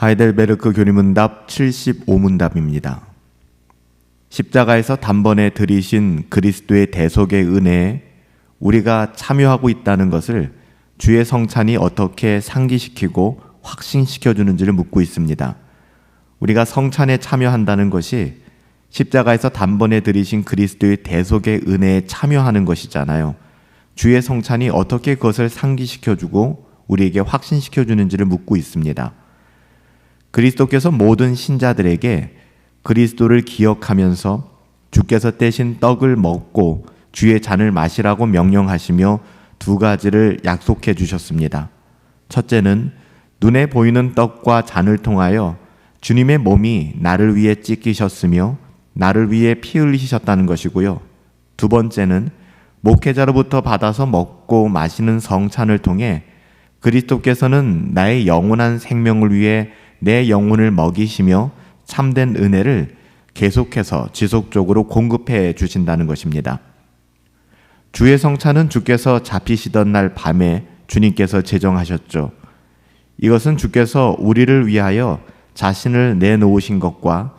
하이델베르크 교리문답 75문답입니다. 십자가에서 단번에 들이신 그리스도의 대속의 은혜에 우리가 참여하고 있다는 것을 주의 성찬이 어떻게 상기시키고 확신시켜 주는지를 묻고 있습니다. 우리가 성찬에 참여한다는 것이 십자가에서 단번에 들이신 그리스도의 대속의 은혜에 참여하는 것이잖아요. 주의 성찬이 어떻게 그것을 상기시켜 주고 우리에게 확신시켜 주는지를 묻고 있습니다. 그리스도께서 모든 신자들에게 그리스도를 기억하면서 주께서 떼신 떡을 먹고 주의 잔을 마시라고 명령하시며 두 가지를 약속해 주셨습니다. 첫째는 눈에 보이는 떡과 잔을 통하여 주님의 몸이 나를 위해 찢기셨으며 나를 위해 피 흘리셨다는 것이고요. 두 번째는 목회자로부터 받아서 먹고 마시는 성찬을 통해 그리스도께서는 나의 영원한 생명을 위해 내 영혼을 먹이시며 참된 은혜를 계속해서 지속적으로 공급해 주신다는 것입니다. 주의 성찬은 주께서 잡히시던 날 밤에 주님께서 제정하셨죠. 이것은 주께서 우리를 위하여 자신을 내놓으신 것과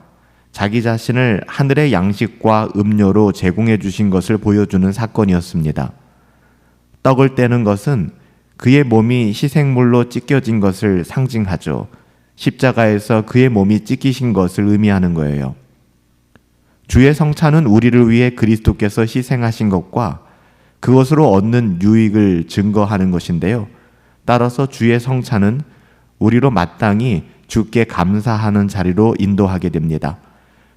자기 자신을 하늘의 양식과 음료로 제공해 주신 것을 보여주는 사건이었습니다. 떡을 떼는 것은 그의 몸이 희생물로 찢겨진 것을 상징하죠. 십자가에서 그의 몸이 찢기신 것을 의미하는 거예요. 주의 성찬은 우리를 위해 그리스도께서 희생하신 것과 그것으로 얻는 유익을 증거하는 것인데요. 따라서 주의 성찬은 우리로 마땅히 주께 감사하는 자리로 인도하게 됩니다.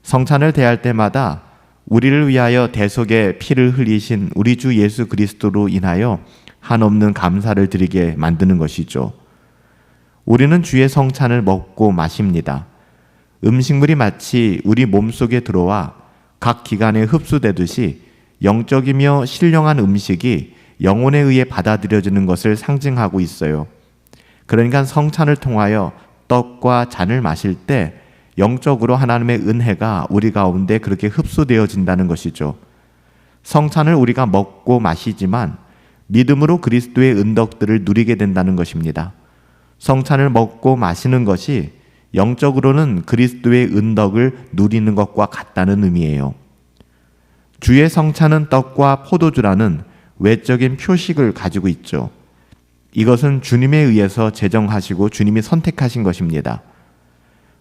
성찬을 대할 때마다 우리를 위하여 대속의 피를 흘리신 우리 주 예수 그리스도로 인하여 한없는 감사를 드리게 만드는 것이죠. 우리는 주의 성찬을 먹고 마십니다. 음식물이 마치 우리 몸속에 들어와 각 기관에 흡수되듯이 영적이며 신령한 음식이 영혼에 의해 받아들여지는 것을 상징하고 있어요. 그러니까 성찬을 통하여 떡과 잔을 마실 때 영적으로 하나님의 은혜가 우리 가운데 그렇게 흡수되어진다는 것이죠. 성찬을 우리가 먹고 마시지만 믿음으로 그리스도의 은덕들을 누리게 된다는 것입니다. 성찬을 먹고 마시는 것이 영적으로는 그리스도의 은덕을 누리는 것과 같다는 의미예요. 주의 성찬은 떡과 포도주라는 외적인 표식을 가지고 있죠. 이것은 주님에 의해서 제정하시고 주님이 선택하신 것입니다.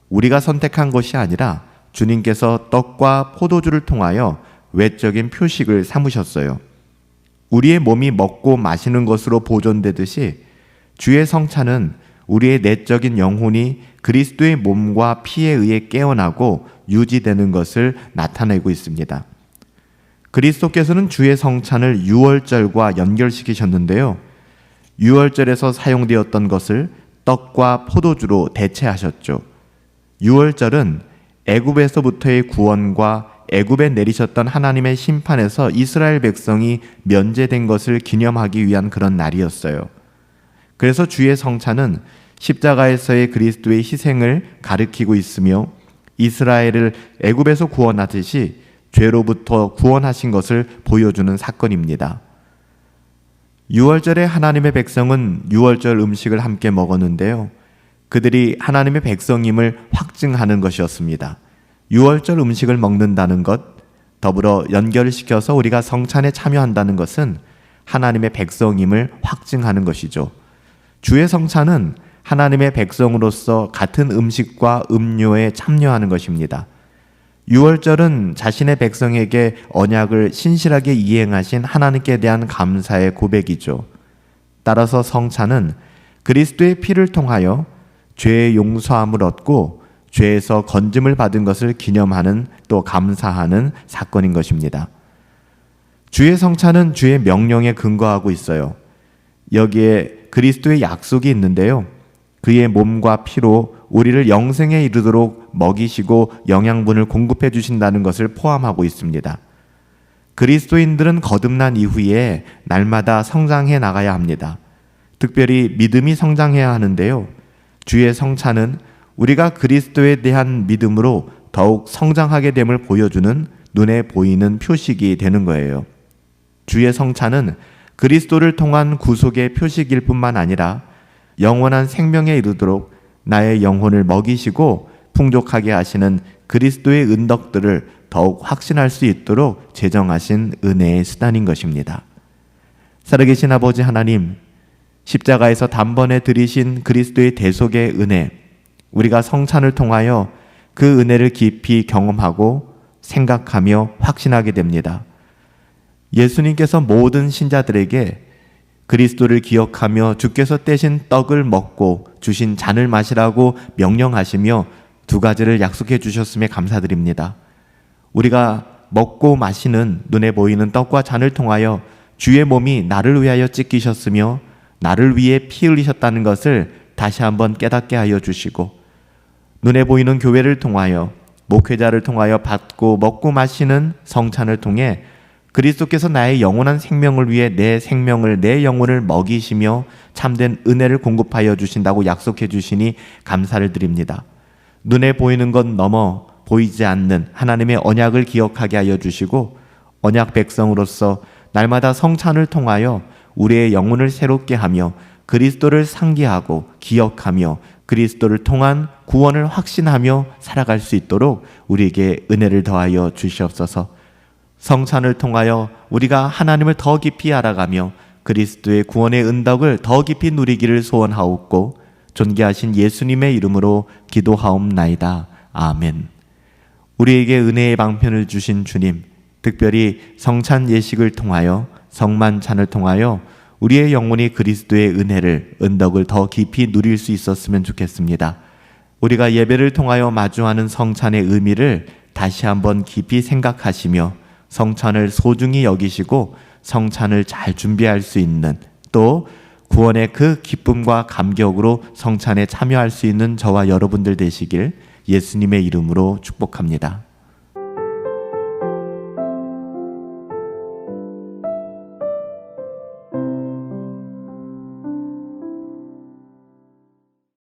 우리가 선택한 것이 아니라 주님께서 떡과 포도주를 통하여 외적인 표식을 삼으셨어요. 우리의 몸이 먹고 마시는 것으로 보존되듯이 주의 성찬은 우리의 내적인 영혼이 그리스도의 몸과 피에 의해 깨어나고 유지되는 것을 나타내고 있습니다. 그리스도께서는 주의 성찬을 유월절과 연결시키셨는데요. 유월절에서 사용되었던 것을 떡과 포도주로 대체하셨죠. 유월절은 애굽에서부터의 구원과 애굽에 내리셨던 하나님의 심판에서 이스라엘 백성이 면제된 것을 기념하기 위한 그런 날이었어요. 그래서 주의 성찬은 십자가에서의 그리스도의 희생을 가리키고 있으며 이스라엘을 애굽에서 구원하듯이 죄로부터 구원하신 것을 보여주는 사건입니다. 유월절에 하나님의 백성은 유월절 음식을 함께 먹었는데요. 그들이 하나님의 백성임을 확증하는 것이었습니다. 유월절 음식을 먹는다는 것, 더불어 연결시켜서 우리가 성찬에 참여한다는 것은 하나님의 백성임을 확증하는 것이죠. 주의 성찬은 하나님의 백성으로서 같은 음식과 음료에 참여하는 것입니다. 유월절은 자신의 백성에게 언약을 신실하게 이행하신 하나님께 대한 감사의 고백이죠. 따라서 성찬은 그리스도의 피를 통하여 죄의 용서함을 얻고 죄에서 건짐을 받은 것을 기념하는 또 감사하는 사건인 것입니다. 주의 성찬은 주의 명령에 근거하고 있어요. 여기에 그리스도의 약속이 있는데요. 그의 몸과 피로 우리를 영생에 이르도록 먹이시고 영양분을 공급해 주신다는 것을 포함하고 있습니다. 그리스도인들은 거듭난 이후에 날마다 성장해 나가야 합니다. 특별히 믿음이 성장해야 하는데요. 주의 성찬은 우리가 그리스도에 대한 믿음으로 더욱 성장하게 됨을 보여주는 눈에 보이는 표식이 되는 거예요. 주의 성찬은 그리스도를 통한 구속의 표식일 뿐만 아니라 영원한 생명에 이르도록 나의 영혼을 먹이시고 풍족하게 하시는 그리스도의 은덕들을 더욱 확신할 수 있도록 제정하신 은혜의 수단인 것입니다. 살아계신 아버지 하나님, 십자가에서 단번에 들이신 그리스도의 대속의 은혜, 우리가 성찬을 통하여 그 은혜를 깊이 경험하고 생각하며 확신하게 됩니다. 예수님께서 모든 신자들에게 그리스도를 기억하며 주께서 떼신 떡을 먹고 주신 잔을 마시라고 명령하시며 두 가지를 약속해 주셨음에 감사드립니다. 우리가 먹고 마시는 눈에 보이는 떡과 잔을 통하여 주의 몸이 나를 위하여 찢기셨으며 나를 위해 피 흘리셨다는 것을 다시 한번 깨닫게 하여 주시고, 눈에 보이는 교회를 통하여 목회자를 통하여 받고 먹고 마시는 성찬을 통해 그리스도께서 나의 영원한 생명을 위해 내 생명을, 내 영혼을 먹이시며 참된 은혜를 공급하여 주신다고 약속해 주시니 감사를 드립니다. 눈에 보이는 것 넘어 보이지 않는 하나님의 언약을 기억하게 하여 주시고, 언약 백성으로서 날마다 성찬을 통하여 우리의 영혼을 새롭게 하며 그리스도를 상기하고 기억하며 그리스도를 통한 구원을 확신하며 살아갈 수 있도록 우리에게 은혜를 더하여 주시옵소서. 성찬을 통하여 우리가 하나님을 더 깊이 알아가며 그리스도의 구원의 은덕을 더 깊이 누리기를 소원하옵고 존귀하신 예수님의 이름으로 기도하옵나이다. 아멘. 우리에게 은혜의 방편을 주신 주님, 특별히 성찬 예식을 통하여 성만찬을 통하여 우리의 영혼이 그리스도의 은혜를, 은덕을 더 깊이 누릴 수 있었으면 좋겠습니다. 우리가 예배를 통하여 마주하는 성찬의 의미를 다시 한번 깊이 생각하시며 성찬을 소중히 여기시고 성찬을 잘 준비할 수 있는, 또 구원의 그 기쁨과 감격으로 성찬에 참여할 수 있는 저와 여러분들 되시길 예수님의 이름으로 축복합니다.